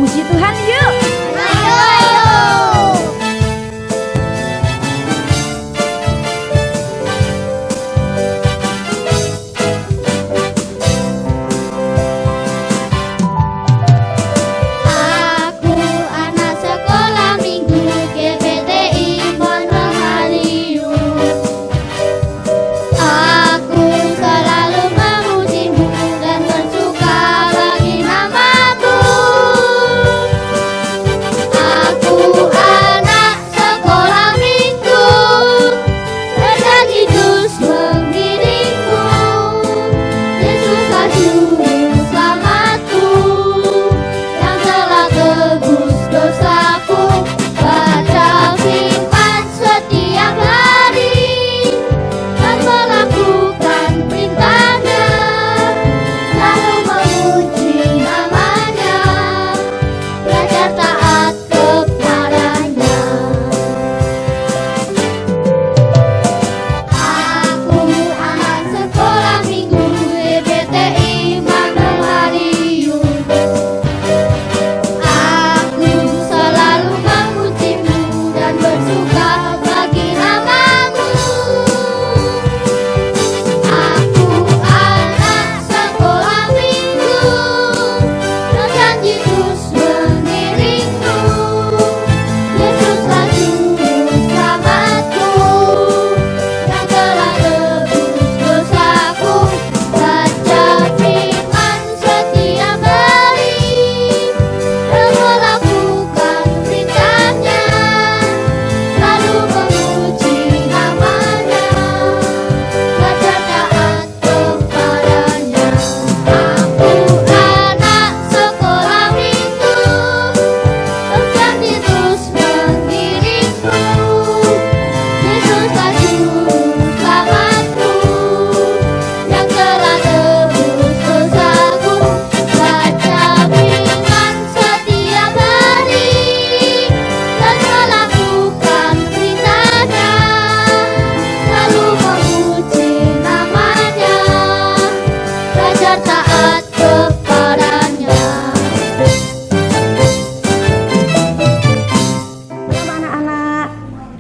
Puji Tuhan yuk. Ayo, ayo. Aku anak sekolah minggu GBTI Pondok Haliun. Aku selalu memujimu dan bersuka bagi namamu. Aku anak sekolah minggu, berjanji terus mengiringmu. Yesus Juru Selamatku, yang telah tebus dosaku. Baca firman setiap hari dan melakukan perintahnya, lalu memuji namanya, belajar taat kepadanya. Aku anak sekolah minggu GBTI Pondok Haliun. Aku selalu memujimu dan bersuka bagi namamu. Aku anak sekolah minggu, berjanji terus mengiringmu. Yesuslah Juru Selamatku, yang telah tebus dosaku. Baca firman setiap hari dan melakukan perintahnya, lalu memuji namanya, belajar taat kepadanya. Aku anak sekolah minggu, berjanji terus mengiringmu. Yesuslah Juru Selamatku, yang telah tebus dosaku. Baca firman setiap hari dan melakukan perintahnya, lalu memuji namanya, belajar taat kepadanya. Shalom anak-anak,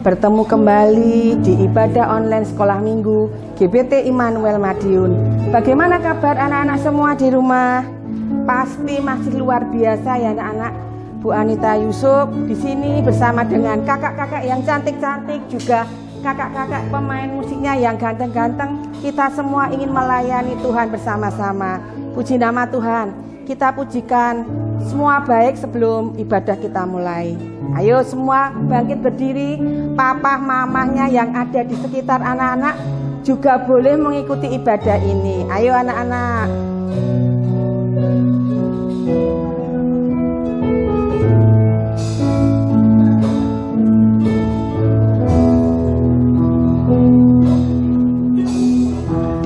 bertemu kembali di ibadah online sekolah minggu GBT Immanuel Madiun. Bagaimana kabar anak-anak semua di rumah? Pasti masih luar biasa ya anak-anak. Bu Anita Yusuf di sini bersama dengan kakak-kakak yang cantik-cantik, juga kakak-kakak pemain musiknya yang ganteng-ganteng. Kita semua ingin melayani Tuhan bersama-sama. Puji nama Tuhan. Kita pujikan semua baik sebelum ibadah kita mulai. Ayo semua bangkit berdiri. Papa mamahnya yang ada di sekitar anak-anak juga boleh mengikuti ibadah ini. Ayo anak-anak.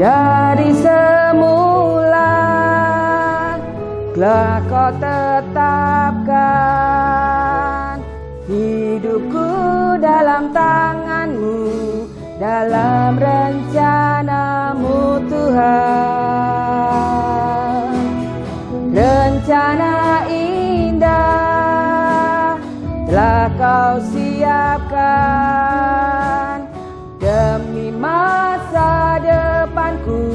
Dari semula telah kau tetapkan hidupku dalam tanganmu, dalam rencanamu Tuhan. Rencana indah telah kau siapkan demi masa depanku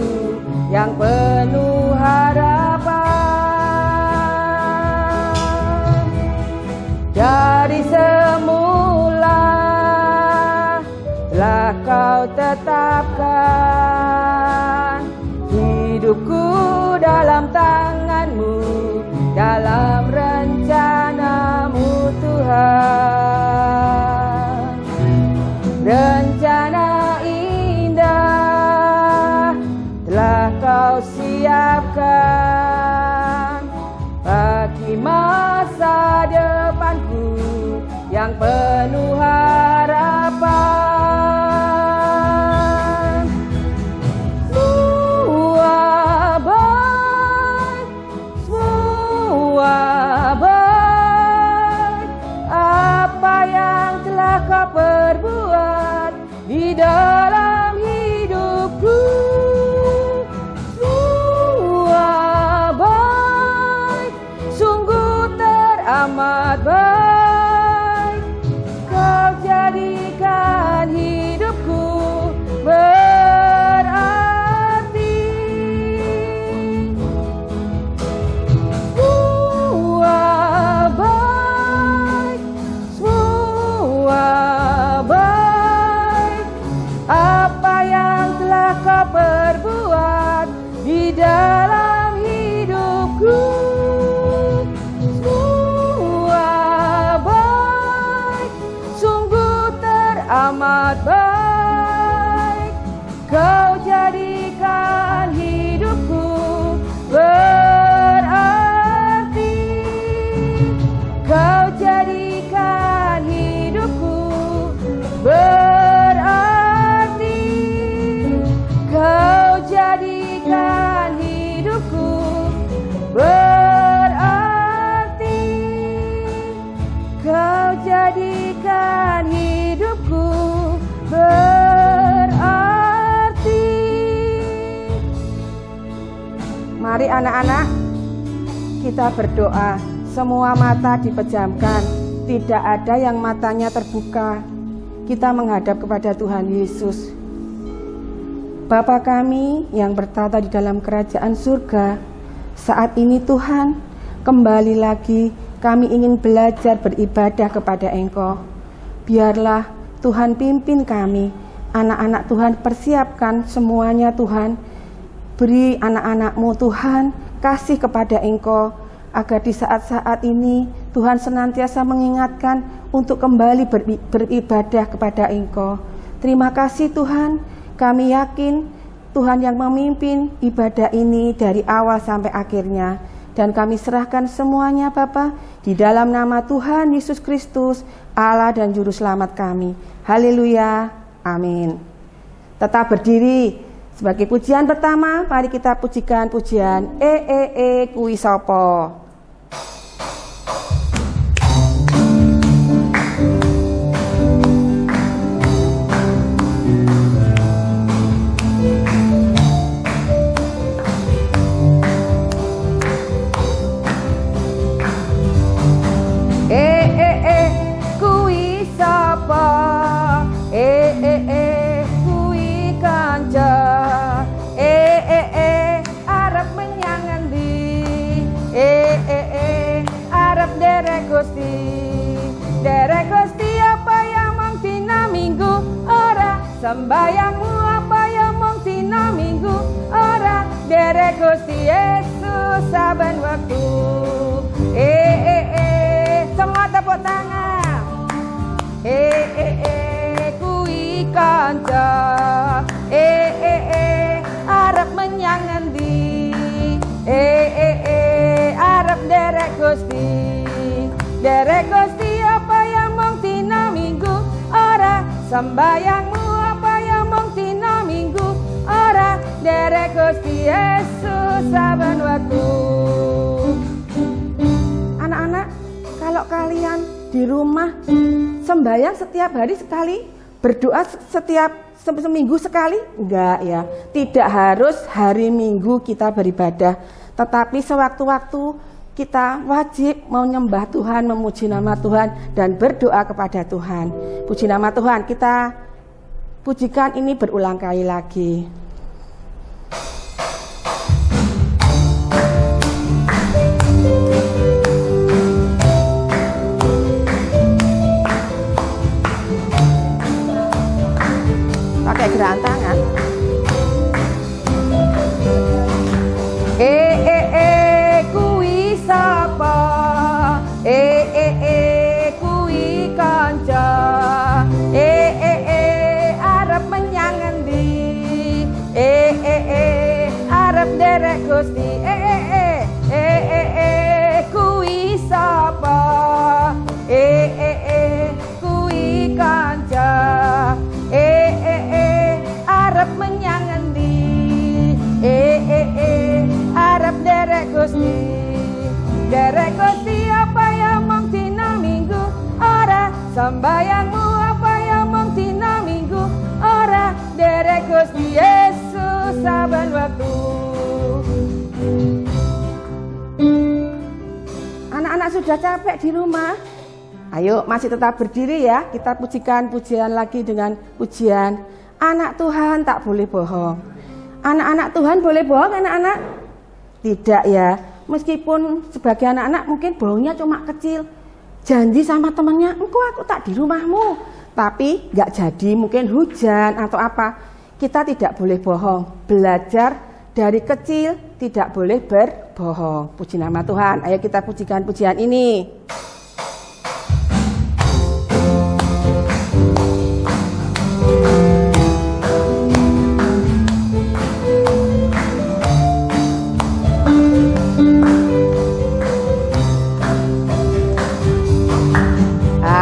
yang penuh harapan. Dari semula telah kau tetapkan hidupku dalam tanganmu, dalam rencanamu Tuhan. Rencana indah telah kau siapkan bagi masa depanku yang penuh harapan. Semua baik apa yang telah kau perbuat di dalam hidupku. Semua Mari anak-anak, kita berdoa. Semua mata dipejamkan, tidak ada yang matanya terbuka. Kita menghadap kepada Tuhan Yesus. Bapa kami yang bertata di dalam kerajaan surga, saat ini Tuhan, kembali lagi kami ingin belajar beribadah kepada Engkau. Biarlah Tuhan pimpin kami, anak-anak Tuhan persiapkan semuanya Tuhan. Beri anak-anak-Mu Tuhan kasih kepada Engkau, agar di saat-saat ini Tuhan senantiasa mengingatkan untuk kembali beribadah kepada Engkau. Terima kasih Tuhan, kami yakin Tuhan yang memimpin ibadah ini dari awal sampai akhirnya. Dan kami serahkan semuanya Bapa di dalam nama Tuhan Yesus Kristus, Allah dan Juru Selamat kami. Haleluya, amin. Tetap berdiri. Sebagai pujian pertama, mari kita pujikan pujian kui sapa. Derek Gusti apa yang mong dina minggu ora, sembayangmu apa yang mong dina minggu ora, derek Gusti Yesus saben waktu. Semua tepuk tangan. Kui kanca. Arep menyang endi? Arep derek Gusti. Derek Gusti apa yang mong dina minggu ora, sembayangmu apa yang mong dina minggu ora, derek Gusti Yesus saben waktu. Anak-anak, kalau kalian di rumah sembayang setiap hari sekali, berdoa setiap seminggu sekali, enggak ya. Tidak harus hari Minggu kita beribadah, tetapi sewaktu-waktu kita wajib menyembah Tuhan, memuji nama Tuhan, dan berdoa kepada Tuhan. Puji nama Tuhan, kita pujikan ini berulang kali lagi. Pakai gerakan tangan. Sapa kui kanca arep menyang endi arep derek Gusti kui sapa kui kanca arep menyang endi arep derek Gusti. Derek Gusti apa yang mong dina minggu ora, sembayangmu apa yang mong dina minggu ora, derek Gusti Yesus saben waktu. Anak-anak sudah capek di rumah? Ayo masih tetap berdiri ya. Kita pujikan pujian lagi dengan pujian Anak Tuhan tak boleh bohong. Anak-anak Tuhan boleh bohong anak-anak? Tidak ya. Meskipun sebagai anak-anak mungkin bohongnya cuma kecil. Janji sama temannya, engkau aku tak di rumahmu. Tapi gak jadi, mungkin hujan atau apa. Kita tidak boleh bohong. Belajar dari kecil tidak boleh berbohong. Puji nama Tuhan. Ayo kita pujikan pujian ini.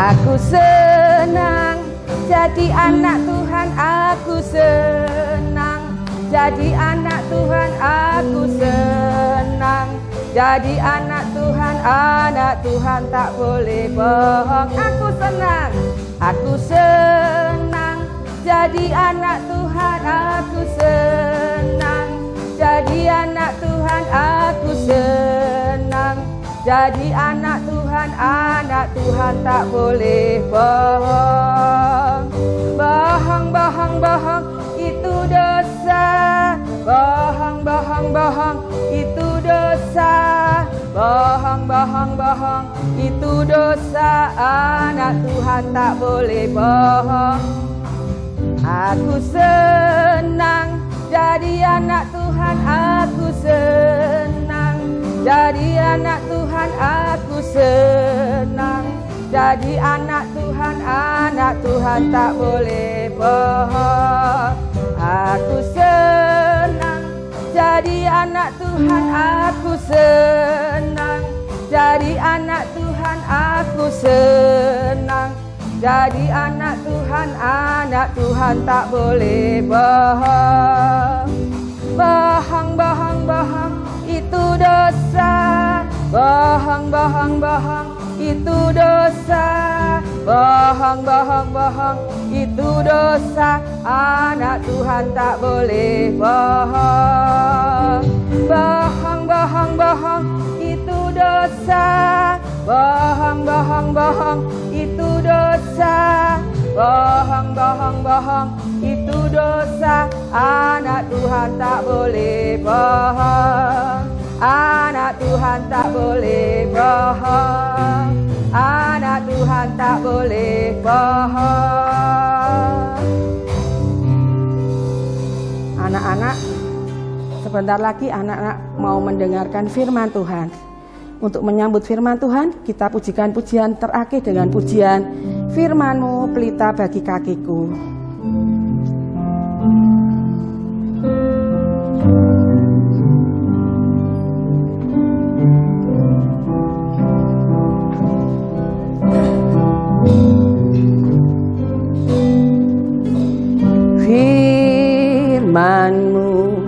Aku senang jadi anak Tuhan, aku senang jadi anak Tuhan, aku senang jadi anak Tuhan tak boleh bohong. Aku senang jadi anak Tuhan, aku senang jadi Jadi anak Tuhan aku senang. Jadi anak Tuhan tak boleh bohong. Bohong, bohong, bohong, itu dosa. Bohong, bohong, bohong, itu dosa. Bohong, bohong, bohong, itu dosa. Anak Tuhan tak boleh bohong. Aku senang jadi anak Tuhan, aku senang. Jadi anak Tuhan, aku senang. Jadi anak Tuhan tak boleh bohong. Aku senang. Jadi anak Tuhan, aku senang. Jadi anak Tuhan, aku senang. Jadi anak Tuhan tak boleh bohong. Bohong, bohong, bohong, itu dosa. Bohong, bohong, bohong, itu dosa. Bohong, bohong, bohong, itu dosa. Anak Tuhan tak boleh bohong. Bohong, bohong, bohong, itu dosa. Bohong, bohong, bohong, itu dosa. Bohong, bohong, bohong, itu dosa. Anak Tuhan tak boleh bohong. Anak Tuhan tak boleh bohong. Anak Tuhan tak boleh bohong. Anak-anak, sebentar lagi anak-anak mau mendengarkan firman Tuhan. Untuk menyambut firman Tuhan, kita pujikan pujian terakhir dengan pujian Firman-Mu pelita bagi kakiku. Firman-Mu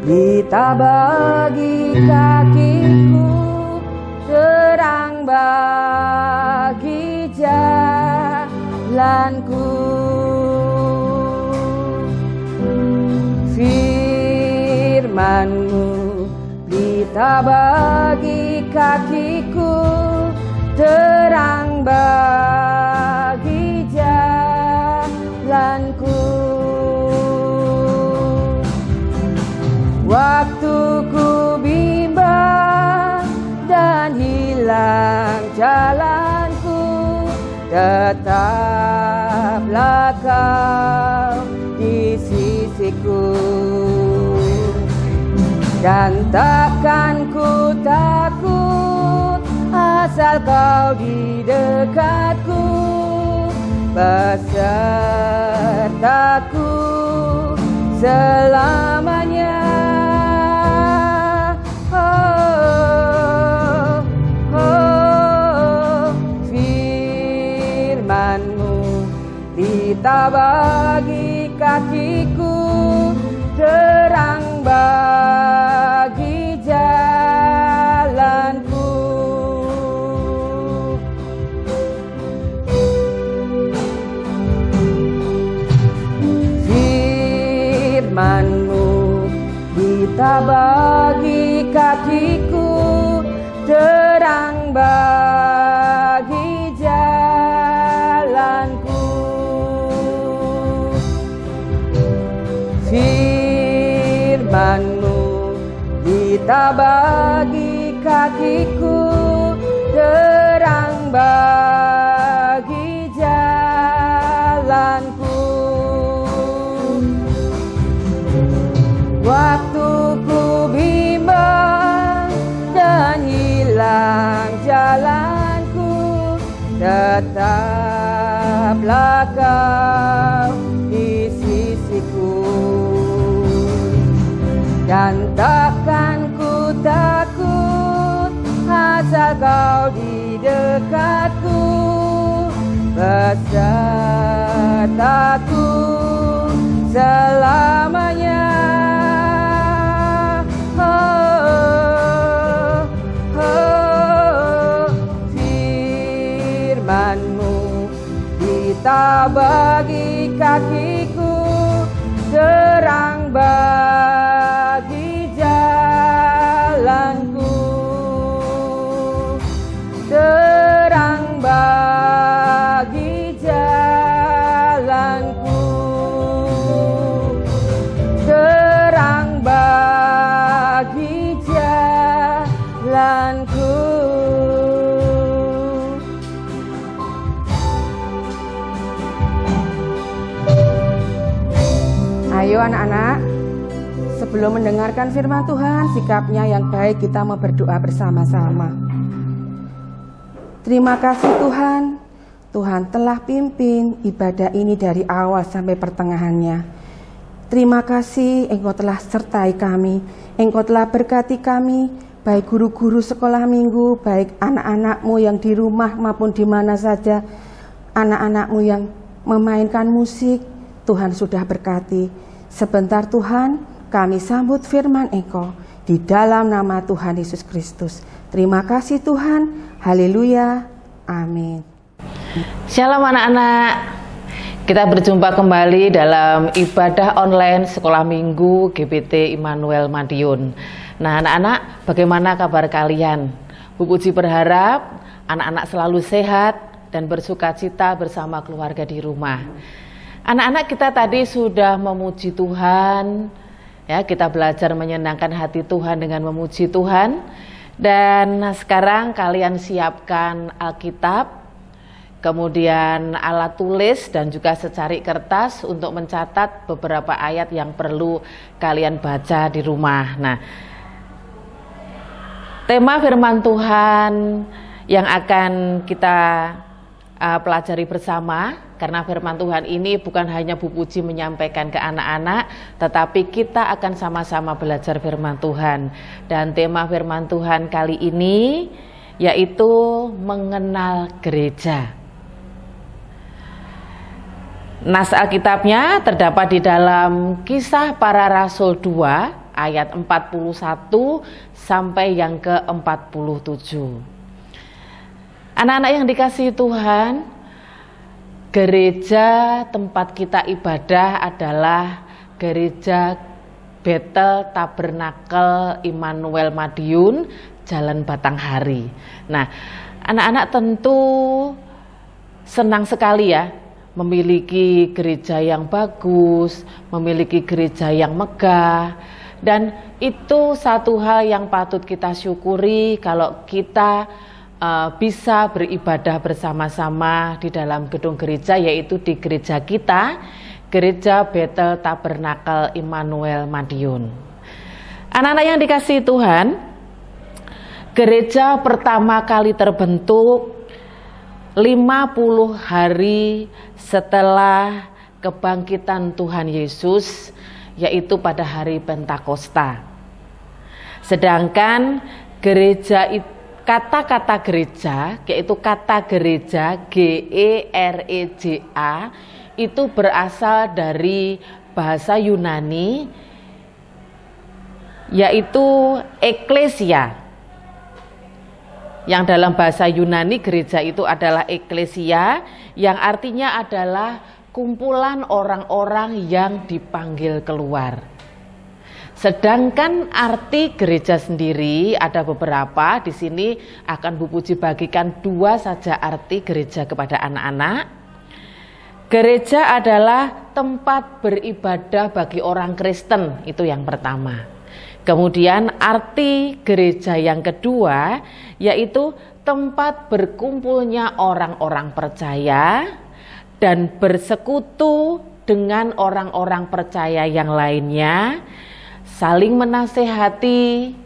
pelita bagi kakiku, terang bagi jalanku. Firman-Mu pelita bagi kakiku, terang bagi jalanku. Waktu ku bimbang dan hilang jalanku, tetaplah Kau di sisiku. Dan takkan ku takut, asal Kau di dekatku, besertaku selamanya. Pelita bagi kakiku, terang bagi jalanku. Firman-Mu pelita bagi kakiku, terang bagi jalanku. Firman-Mu pelita bagi kakiku, terang bagi jalanku. Waktu ku bimbang dan hilang jalanku, tetaplah Kau di sisiku. Dan takkan ku takut, asal Kau di dekatku, besertaku selamanya. Firman-Mu pelita bagi kakiku, terang bagi jalanku. lan ku. Ayo anak-anak, sebelum mendengarkan firman Tuhan, sikapnya yang baik kita mau berdoa bersama-sama. Terima kasih Tuhan, Tuhan telah pimpin ibadah ini dari awal sampai pertengahannya. Terima kasih Engkau telah sertai kami, Engkau telah berkati kami, baik guru-guru sekolah minggu, baik anak-anakmu yang di rumah maupun di mana saja, anak-anakmu yang memainkan musik, Tuhan sudah berkati. Sebentar Tuhan, kami sambut firman Engkau di dalam nama Tuhan Yesus Kristus. Terima kasih Tuhan, haleluya, amin. Shalom anak-anak, kita berjumpa kembali dalam ibadah online sekolah minggu GPT Immanuel Madiun. Nah anak-anak, bagaimana kabar kalian? Bu Puji berharap anak-anak selalu sehat dan bersukacita bersama keluarga di rumah. Anak-anak, kita tadi sudah memuji Tuhan, ya, kita belajar menyenangkan hati Tuhan dengan memuji Tuhan. Dan sekarang kalian siapkan Alkitab, kemudian alat tulis dan juga secari kertas untuk mencatat beberapa ayat yang perlu kalian baca di rumah. Nah, tema firman Tuhan yang akan kita pelajari bersama, karena firman Tuhan ini bukan hanya Bu Puji menyampaikan ke anak-anak, tetapi kita akan sama-sama belajar firman Tuhan. Dan tema firman Tuhan kali ini yaitu mengenal gereja. Nas Alkitabnya terdapat di dalam Kisah Para Rasul 2 ayat 41 sampai yang ke-47. Anak-anak yang dikasihi Tuhan, gereja tempat kita ibadah adalah gereja Bethel Tabernakel Immanuel Madiun, Jalan Batanghari. Nah, anak-anak tentu senang sekali ya memiliki gereja yang bagus, memiliki gereja yang megah, dan itu satu hal yang patut kita syukuri kalau kita bisa beribadah bersama-sama di dalam gedung gereja, yaitu di gereja kita, Gereja Bethel Tabernakel Immanuel Madiun. Anak-anak yang dikasihi Tuhan, gereja pertama kali terbentuk 50 hari setelah kebangkitan Tuhan Yesus, yaitu pada hari Pentakosta. Sedangkan gereja itu, kata-kata gereja, yaitu kata gereja Gereja, itu berasal dari bahasa Yunani, yaitu eklesia. Yang dalam bahasa Yunani gereja itu adalah eklesia, yang artinya adalah kumpulan orang-orang yang dipanggil keluar. Sedangkan arti gereja sendiri ada beberapa. Di sini akan Bu Puji bagikan 2 saja arti gereja kepada anak-anak. Gereja adalah tempat beribadah bagi orang Kristen, itu yang pertama. Kemudian arti gereja yang kedua yaitu tempat berkumpulnya orang-orang percaya dan bersekutu dengan orang-orang percaya yang lainnya, saling menasehati,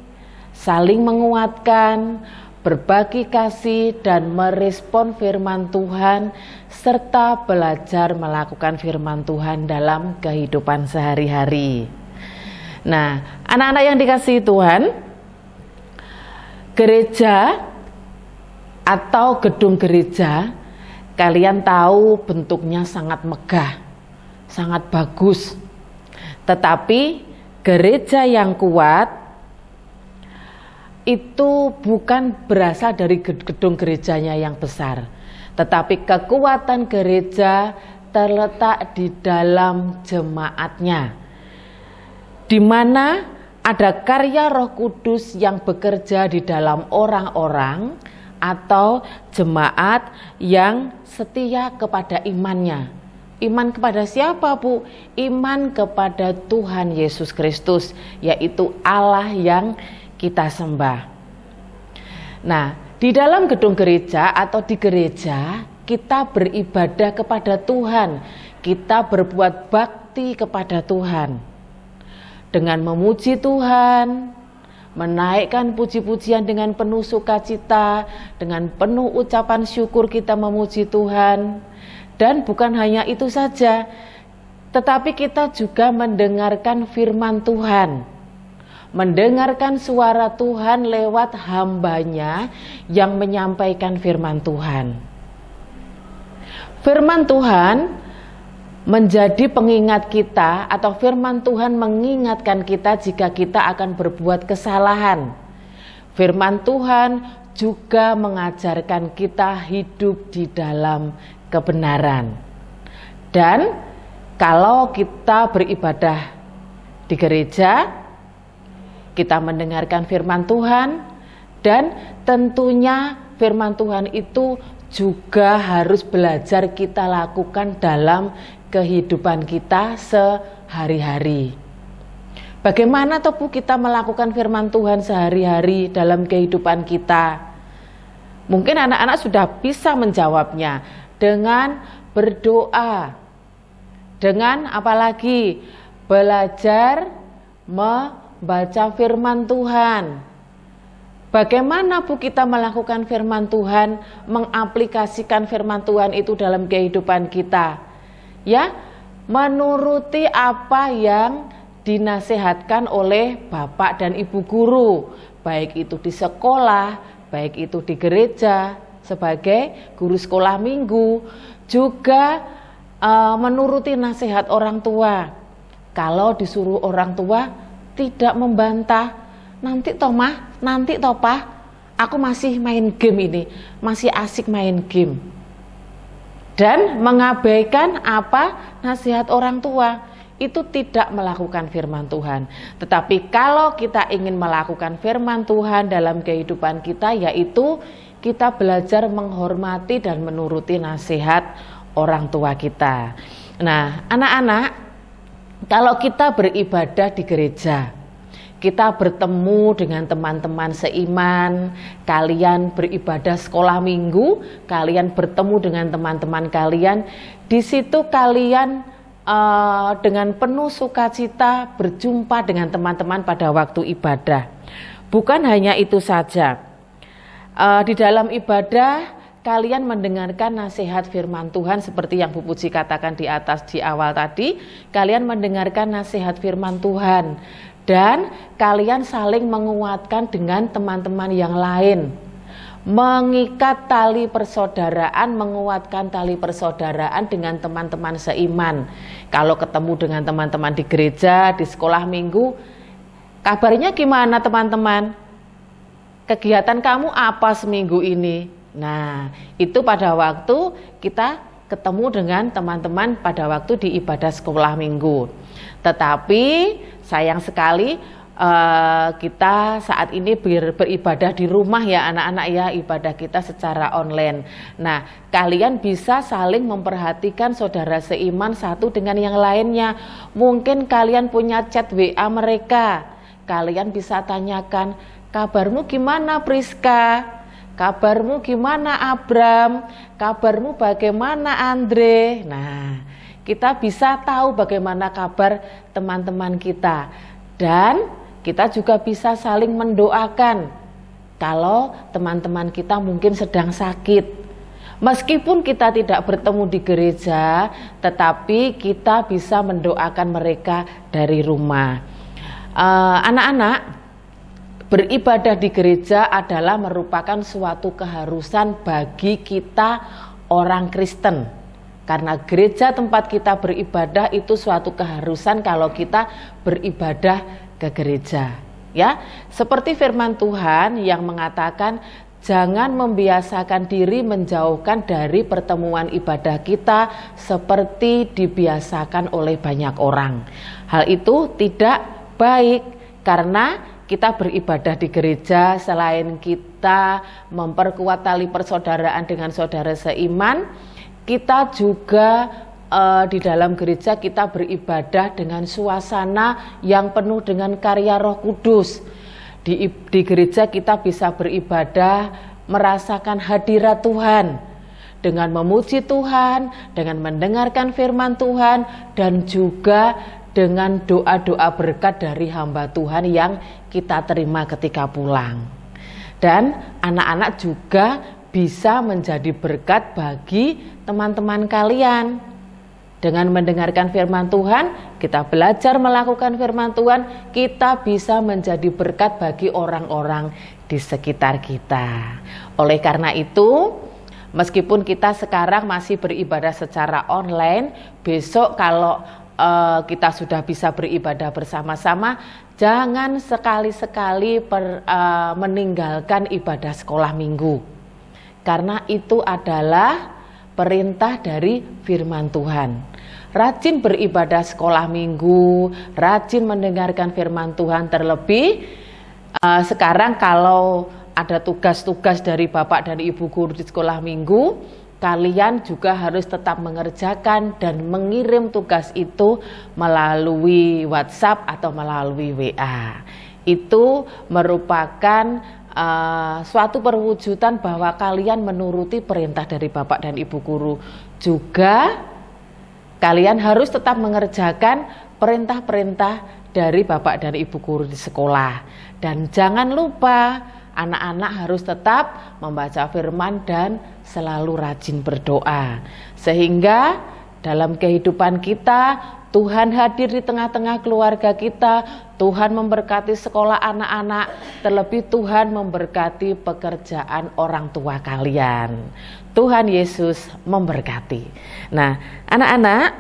saling menguatkan, berbagi kasih dan merespon firman Tuhan, serta belajar melakukan firman Tuhan dalam kehidupan sehari-hari. Nah, anak-anak yang dikasihi Tuhan, gereja atau gedung gereja, kalian tahu bentuknya sangat megah, sangat bagus. Tetapi gereja yang kuat itu bukan berasal dari gedung gerejanya yang besar, tetapi kekuatan gereja terletak di dalam jemaatnya, di mana ada karya Roh Kudus yang bekerja di dalam orang-orang atau jemaat yang setia kepada imannya. Iman kepada siapa, Bu? Iman kepada Tuhan Yesus Kristus, yaitu Allah yang kita sembah. Nah, di dalam gedung gereja atau di gereja kita beribadah kepada Tuhan, kita berbuat bakti kepada Tuhan dengan memuji Tuhan, menaikkan puji-pujian dengan penuh sukacita, dengan penuh ucapan syukur kita memuji Tuhan. Dan bukan hanya itu saja, tetapi kita juga mendengarkan firman Tuhan, mendengarkan suara Tuhan lewat hambanya yang menyampaikan firman Tuhan. Firman Tuhan menjadi pengingat kita, atau firman Tuhan mengingatkan kita jika kita akan berbuat kesalahan. Firman Tuhan juga mengajarkan kita hidup di dalam kebenaran. Dan kalau kita beribadah di gereja, kita mendengarkan firman Tuhan, dan tentunya firman Tuhan itu juga harus belajar kita lakukan dalam kehidupan kita sehari-hari. Bagaimana toh Bu kita melakukan firman Tuhan sehari-hari dalam kehidupan kita? Mungkin anak-anak sudah bisa menjawabnya dengan berdoa, dengan apalagi belajar membaca firman Tuhan. Bagaimana Bu kita melakukan firman Tuhan, mengaplikasikan firman Tuhan itu dalam kehidupan kita? Ya, menuruti apa yang dinasihatkan oleh Bapak dan Ibu guru, baik itu di sekolah, baik itu di gereja sebagai guru sekolah minggu, juga menuruti nasihat orang tua. Kalau disuruh orang tua tidak membantah, nanti toh mah, nanti toh Pak, aku masih main game ini, masih asik main game. Dan mengabaikan apa nasihat orang tua, itu tidak melakukan firman Tuhan. Tetapi kalau kita ingin melakukan firman Tuhan dalam kehidupan kita, yaitu kita belajar menghormati dan menuruti nasihat orang tua kita. Nah, anak-anak, kalau kita beribadah di gereja, kita bertemu dengan teman-teman seiman, kalian beribadah sekolah minggu, kalian bertemu dengan teman-teman kalian, di situ kalian dengan penuh sukacita berjumpa dengan teman-teman pada waktu ibadah. Bukan hanya itu saja, di dalam ibadah kalian mendengarkan nasihat firman Tuhan seperti yang Bu Puji katakan di atas di awal tadi, kalian mendengarkan nasihat firman Tuhan. Dan kalian saling menguatkan dengan teman-teman yang lain, mengikat tali persaudaraan, menguatkan tali persaudaraan dengan teman-teman seiman. Kalau ketemu dengan teman-teman di gereja, di sekolah minggu, kabarnya gimana teman-teman? Kegiatan kamu apa seminggu ini? Nah, itu pada waktu kita ketemu dengan teman-teman pada waktu di ibadah sekolah minggu. Tetapi sayang sekali kita saat ini beribadah di rumah ya anak-anak ya, ibadah kita secara online. Nah, kalian bisa saling memperhatikan saudara seiman satu dengan yang lainnya. Mungkin kalian punya chat WA mereka, kalian bisa tanyakan, kabarmu gimana Priska? Kabarmu gimana Abram? Kabarmu bagaimana Andre? Nah, kita bisa tahu bagaimana kabar teman-teman kita. Dan kita juga bisa saling mendoakan kalau teman-teman kita mungkin sedang sakit. Meskipun kita tidak bertemu di gereja, tetapi kita bisa mendoakan mereka dari rumah. Anak-anak, beribadah di gereja adalah merupakan suatu keharusan bagi kita orang Kristen. Karena gereja tempat kita beribadah itu suatu keharusan kalau kita beribadah ke gereja. Ya, seperti firman Tuhan yang mengatakan jangan membiasakan diri menjauhkan dari pertemuan ibadah kita seperti dibiasakan oleh banyak orang. Hal itu tidak baik karena kita beribadah di gereja, selain kita memperkuat tali persaudaraan dengan saudara seiman, kita juga di dalam gereja kita beribadah dengan suasana yang penuh dengan karya Roh Kudus. Di gereja kita bisa beribadah, merasakan hadirat Tuhan dengan memuji Tuhan, dengan mendengarkan firman Tuhan, dan juga dengan doa-doa berkat dari hamba Tuhan yang kita terima ketika pulang. Dan anak-anak juga bisa menjadi berkat bagi teman-teman kalian. Dengan mendengarkan firman Tuhan, kita belajar melakukan firman Tuhan, kita bisa menjadi berkat bagi orang-orang di sekitar kita. Oleh karena itu, meskipun kita sekarang masih beribadah secara online, besok kalau kita sudah bisa beribadah bersama-sama, jangan sekali-sekali meninggalkan ibadah sekolah minggu. Karena itu adalah perintah dari firman Tuhan. Rajin beribadah sekolah minggu, rajin mendengarkan firman Tuhan, terlebih sekarang kalau ada tugas-tugas dari Bapak dan Ibu guru di sekolah minggu, kalian juga harus tetap mengerjakan dan mengirim tugas itu melalui WhatsApp atau melalui WA. Itu merupakan suatu perwujudan bahwa kalian menuruti perintah dari Bapak dan Ibu guru. Juga kalian harus tetap mengerjakan perintah-perintah dari Bapak dan Ibu guru di sekolah. Dan jangan lupa, anak-anak harus tetap membaca firman dan selalu rajin berdoa. Sehingga dalam kehidupan kita, Tuhan hadir di tengah-tengah keluarga kita, Tuhan memberkati sekolah anak-anak, terlebih Tuhan memberkati pekerjaan orang tua kalian. Tuhan Yesus memberkati. Nah, anak-anak,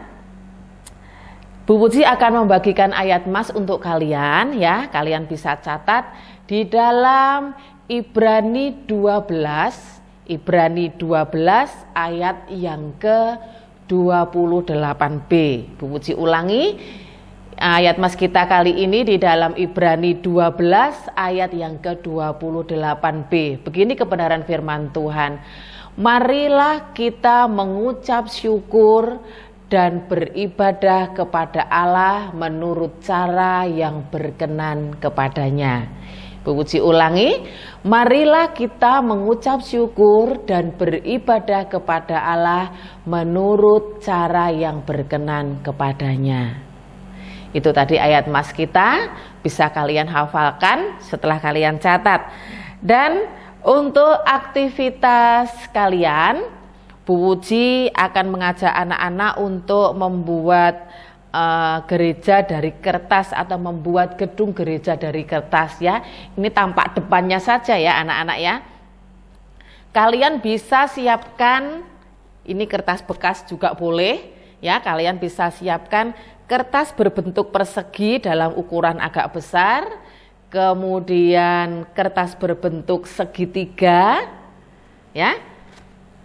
Bu Puji akan membagikan ayat mas untuk kalian ya. Kalian bisa catat di dalam Ibrani 12 ayat yang ke-28b. Bu Puji ulangi, ayat mas kita kali ini di dalam Ibrani 12 ayat yang ke-28b. Begini kebenaran firman Tuhan. Marilah kita mengucap syukur dan beribadah kepada Allah menurut cara yang berkenan kepadanya. Bu Puji ulangi, marilah kita mengucap syukur dan beribadah kepada Allah menurut cara yang berkenan kepadanya. Itu tadi ayat mas kita, bisa kalian hafalkan setelah kalian catat. Dan untuk aktivitas kalian, Bu Puji akan mengajak anak-anak untuk membuat gereja dari kertas atau membuat gedung gereja dari kertas ya. Ini tampak depannya saja ya anak-anak ya. Kalian bisa siapkan, ini kertas bekas juga boleh ya. Kalian bisa siapkan kertas berbentuk persegi dalam ukuran agak besar, kemudian kertas berbentuk segitiga ya.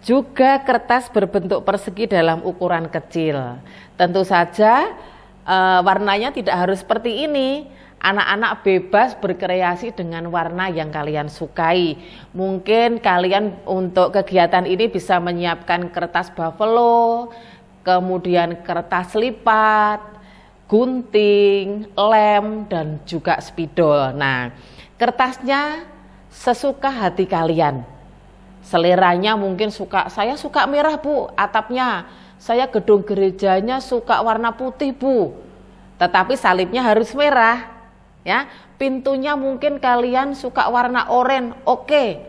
Juga kertas berbentuk persegi dalam ukuran kecil. Tentu saja warnanya tidak harus seperti ini. Anak-anak bebas berkreasi dengan warna yang kalian sukai. Mungkin kalian untuk kegiatan ini bisa menyiapkan kertas buffalo, kemudian kertas lipat, gunting, lem, dan juga spidol. Nah, kertasnya sesuka hati kalian. Seleranya mungkin saya suka merah Bu, atapnya. Saya gedung gerejanya suka warna putih Bu. Tetapi salibnya harus merah. Ya, pintunya mungkin kalian suka warna oranye. Oke.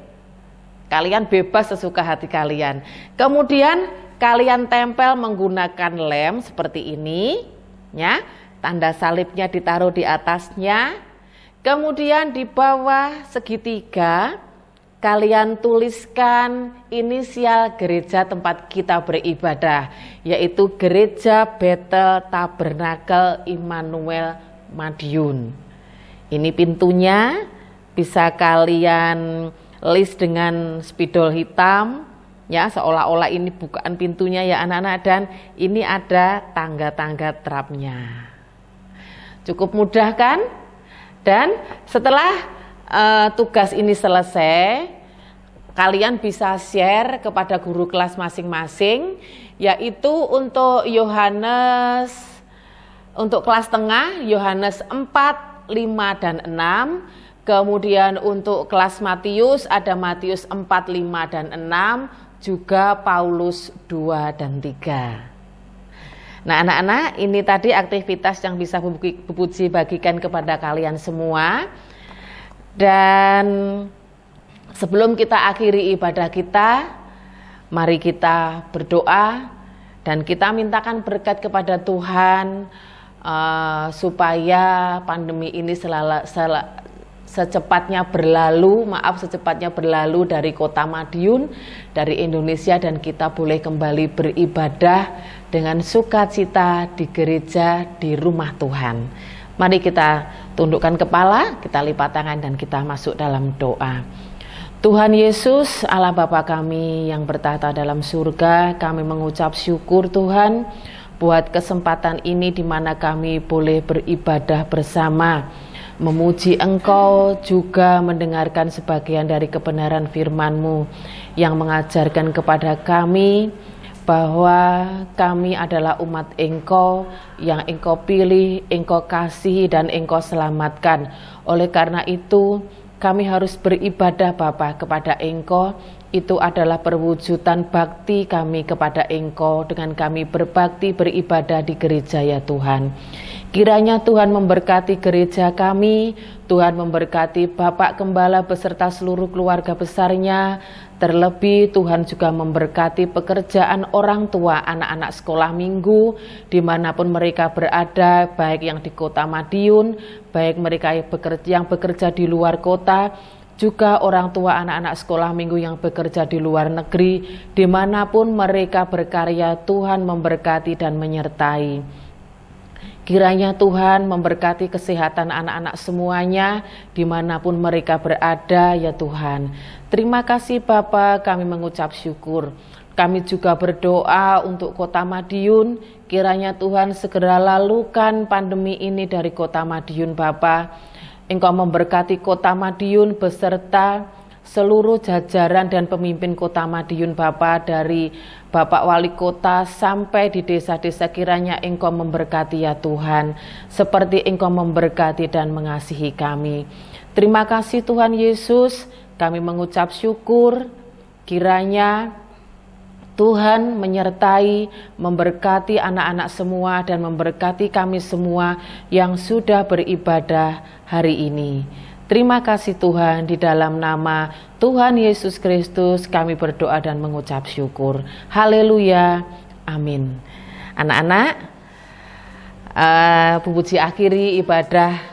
Kalian bebas sesuka hati kalian. Kemudian kalian tempel menggunakan lem seperti ini, ya. Tanda salibnya ditaruh di atasnya. Kemudian di bawah segitiga kalian tuliskan inisial gereja tempat kita beribadah, yaitu Gereja Bethel Tabernakel Immanuel Madiun. Ini pintunya bisa kalian list dengan spidol hitam ya, seolah-olah ini bukaan pintunya ya anak-anak, dan ini ada tangga-tangga trapnya. Cukup mudah kan? Dan setelah tugas ini selesai, kalian bisa share kepada guru kelas masing-masing, yaitu untuk Yohanes, untuk kelas tengah Yohanes 4, 5, dan 6, Kemudian untuk kelas Matius ada Matius 4, 5, dan 6, juga Paulus 2 dan 3. Nah anak-anak, ini tadi aktivitas yang bisa Bu Puji bagikan kepada kalian semua. Dan sebelum kita akhiri ibadah kita, mari kita berdoa dan kita mintakan berkat kepada Tuhan supaya pandemi ini secepatnya berlalu dari kota Madiun, dari Indonesia, dan kita boleh kembali beribadah dengan sukacita di gereja, di rumah Tuhan. Mari kita tundukkan kepala, kita lipat tangan dan kita masuk dalam doa. Tuhan Yesus, Allah Bapa kami yang bertahta dalam surga, kami mengucap syukur Tuhan buat kesempatan ini di mana kami boleh beribadah bersama, memuji Engkau, juga mendengarkan sebagian dari kebenaran firman-Mu yang mengajarkan kepada kami bahwa kami adalah umat Engkau yang Engkau pilih, Engkau kasihi, dan Engkau selamatkan. Oleh karena itu, kami harus beribadah Bapa kepada Engkau. Itu adalah perwujudan bakti kami kepada Engkau dengan kami berbakti beribadah di gereja ya Tuhan. Kiranya Tuhan memberkati gereja kami, Tuhan memberkati Bapak Gembala beserta seluruh keluarga besarnya. Terlebih Tuhan juga memberkati pekerjaan orang tua anak-anak sekolah minggu dimanapun mereka berada, baik yang di kota Madiun, baik mereka yang bekerja di luar kota, juga orang tua anak-anak sekolah minggu yang bekerja di luar negeri, dimanapun mereka berkarya. Tuhan memberkati dan menyertai. Kiranya Tuhan memberkati kesehatan anak-anak semuanya dimanapun mereka berada ya Tuhan. Terima kasih Bapa, kami mengucap syukur. Kami juga berdoa untuk kota Madiun, kiranya Tuhan segera lalukan pandemi ini dari kota Madiun Bapa. Engkau memberkati kota Madiun beserta seluruh jajaran dan pemimpin kota Madiun Bapa, dari Bapak Wali Kota sampai di desa-desa, kiranya Engkau memberkati ya Tuhan, seperti Engkau memberkati dan mengasihi kami. Terima kasih Tuhan Yesus, kami mengucap syukur, kiranya Tuhan menyertai, memberkati anak-anak semua dan memberkati kami semua yang sudah beribadah hari ini. Terima kasih Tuhan, di dalam nama Tuhan Yesus Kristus kami berdoa dan mengucap syukur. Haleluya, amin. Anak-anak, Bu Puji akhiri ibadah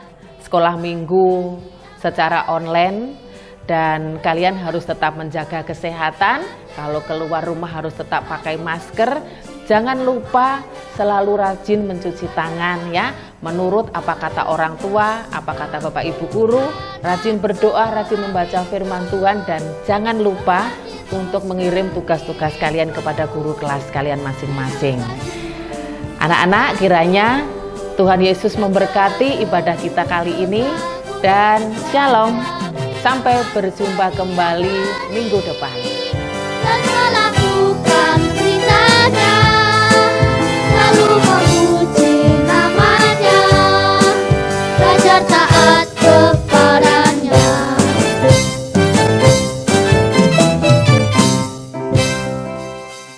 sekolah minggu secara online, dan kalian harus tetap menjaga kesehatan. Kalau keluar rumah harus tetap pakai masker. Jangan lupa selalu rajin mencuci tangan ya. Menurut apa kata orang tua, apa kata Bapak Ibu guru, rajin berdoa, rajin membaca firman Tuhan, dan jangan lupa untuk mengirim tugas-tugas kalian kepada guru kelas kalian masing-masing. Anak-anak, kiranya Tuhan Yesus memberkati ibadah kita kali ini, dan shalom. Sampai berjumpa kembali minggu depan. Sekolahku